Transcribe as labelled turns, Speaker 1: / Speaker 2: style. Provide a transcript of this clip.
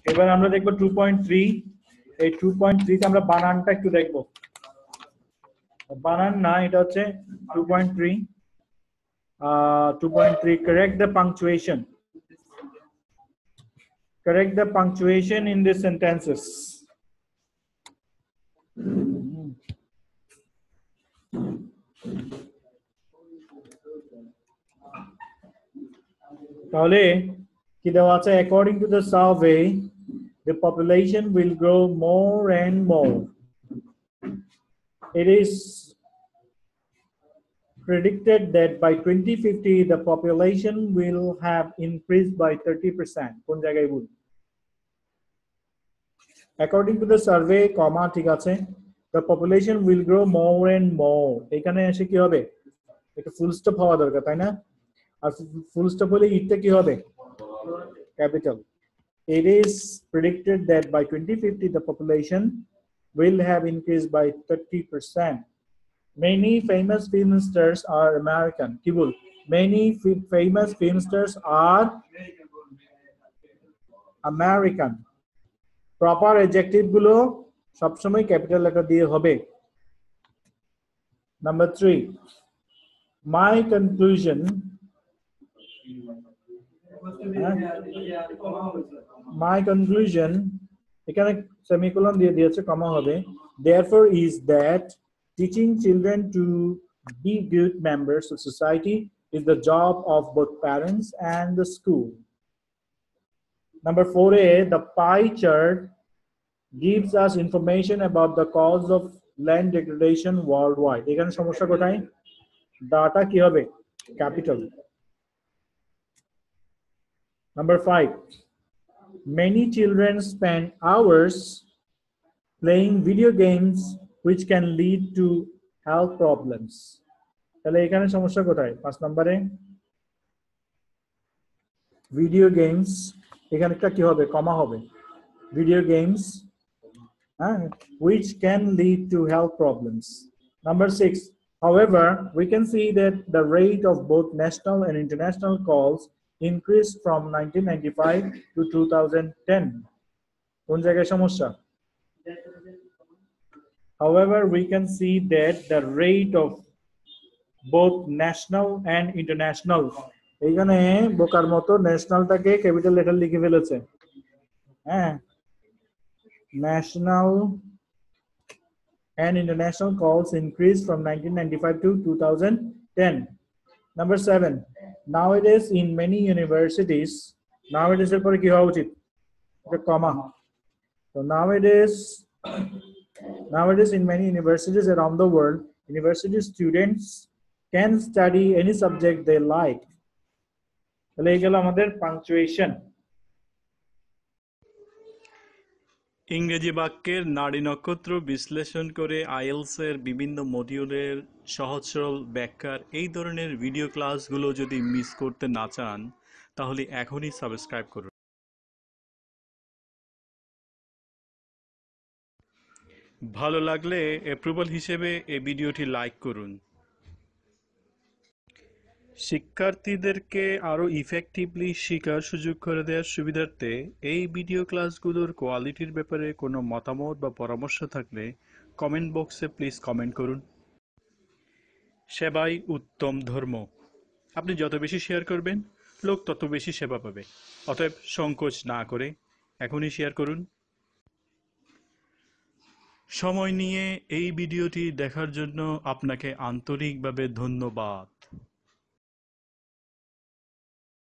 Speaker 1: এবার আমরা দেখব 2.3 এই 2.3 তে আমরা বানানটা একটু দেখব বানান না এটা হচ্ছে 2.3 2.3 correct the punctuation in the sentences তাহলে কি দেওয়া আছে according to the survey the population will grow more and more it is predicted that by 2050 the population will have increased by 30% কোন জায়গায় ভুল according to the survey comma ঠিক আছে the population will grow more and more এখানে এসে কি হবে একটা ফুল স্টপ হওয়া দরকার তাই না আর ফুল স্টপ হলে ইটটা কি হবে capital it is predicted that by 2050 the population will have increased by 30%. Many famous film stars are American. কি বল many famous film stars are American. Proper adjective গুলো সবসময় ক্যাপিটাল লেটার দিয়ে হবে Number 3 my conclusion এখানে semicolon দিয়ে দিয়েছে কমা হবে therefore is that teaching children to be good members of society is the job of both parents and the school. Number 4a the pie chart gives us information about the cause of land degradation worldwide. এখানে সমস্যা কোথায় data কি হবে capital Number 5 many children spend hours playing video games which can lead to health problems. তাহলে এখানে সমস্যা কোথায় 5 নম্বরে video games এখানে একটা কি হবে কমা হবে video games which can lead to health problems. Number 6 however we can see that the rate of both national and international calls increased from 1995 to 2010 কোন জায়গায় সমস্যা however we can see that the rate of both national and international এখানে বোকার মতো ন্যাশনালটাকে capital letter লিখে ফেলেছে হ্যাঁ national and international calls increased from 1995 to 2010 Number 7 nowadays in many universities nowadays এর পরে কি হওয়া উচিত এটা কমা so nowadays in many universities around the world university students can study any subject they like তাহলে এই গেল আমাদের পাংচুয়েশন
Speaker 2: ইংরেজি বাক্যের নাড়ি নক্ষত্র বিশ্লেষণ করে আইএলস এর বিভিন্ন মডিউলের সহজ সরল ব্যাখ্যার এই ধরনের ভিডিও ক্লাসগুলো যদি মিস করতে না চান তাহলে এখনই সাবস্ক্রাইব করুন ভালো লাগলে অ্যাপ্রুভাল হিসেবে এই ভিডিওটি লাইক করুন শিক্ষার্থীদেরকে আরো ইফেক্টিভলি শেখার সুযোগ করে দেওয়ার সুবিধার্থে এই ভিডিও ক্লাসগুলোর কোয়ালিটির ব্যাপারে কোনো মতামত বা পরামর্শ থাকলে কমেন্ট বক্সে প্লিজ কমেন্ট করুন সেবাই উত্তম ধর্ম আপনি যত বেশি শেয়ার করবেন লোক তত বেশি সেবা পাবে অতএব সংকোচ না করে এখনই শেয়ার করুন সময় নিয়ে এই ভিডিওটি দেখার জন্য আপনাকে আন্তরিকভাবে ধন্যবাদ